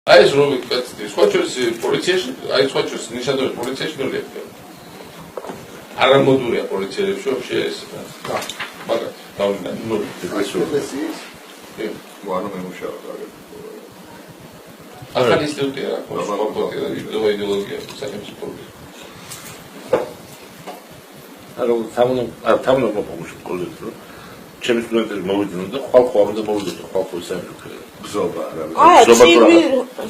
აი ეს რომ სხვა ჩვენს პოლიციაში, აი სხვა ჩვენს ნიშანდობლად პოლიციაში ნული აქვს. არამოდურია პოლიციელებში вообще ეს. მაგრამ დავინდა ნული. ეს ვანო მემუშავდა. ახალი ინსტიტუტია, ხო, იდეოლოგია, სახელმწიფო. რომ თამამო მომუშავე კოლექტივ ჩემს სტუდენტებს მოვიდნენ და ხალხო ამდა მოვიდნენ ხალხო ისე გზობა რა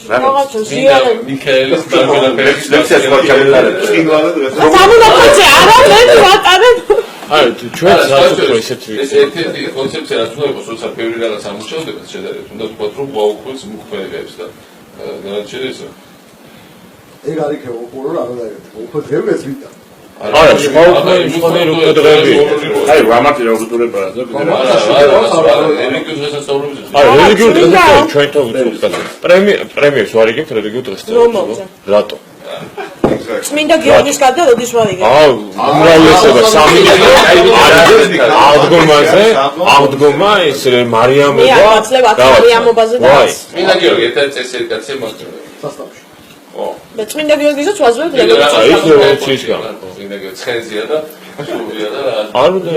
რაღაცა ზიანე მიქაელის დაგონაფერებს ლექციას მოჩამოთარებ წინვალად თამამოხოცე არა მე ვატარებ აი ჩვენ ზუსტად ესეთი ეს ერთი კონცეფცია რაც უნდა იყოს როცა ბევრი რაღაც ამუშავდება შედარებით უნდა თქვა რომ მოაუქოს მოქმედებს და განაჩერეს ეგ არის ქეოპორო რა და უფრო დღევეს ვიტა არა შეხოთნე რუკდრები აი რამათი რა უდურება რა რელიგიურ დღესასწაულს ჩვენ თვითონ პრემიერს ვარიგებთ რელიგიურ დღესასწაულს რატო წმინდა გიორგის კაცი როდის ვარიგებ უმრავლესობა სამინისტრო აღდგომა ეს მარიამობა მარიამობაზე და წმინდა გიორგი ერთ-ერთი წესიერი კაცია მოსწავლე სასტავში მე წმინდა გიორგისაც ვაზრობ ის რევოლუცია წმინდა გიორგი ცხენზია და სულია და არ უნდა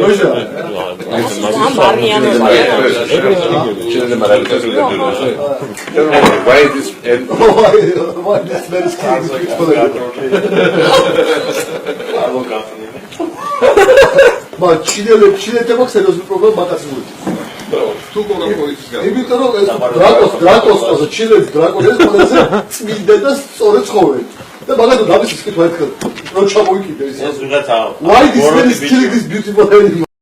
ჩინეთე მაქვს სერიოზული პრობლემა მაგაცი თუ გონა პოლიციის გა იმიტომ რომ ეს დრაკოსტაზე ჩინეთის დრაკონეს ყველაზე წმინდა და სწორი ცხოვრება და მაგათო დამის კითხვა ერთხელ რო ჩამოიკიდე ეს ვიღაცა why this man is killing this beautiful animal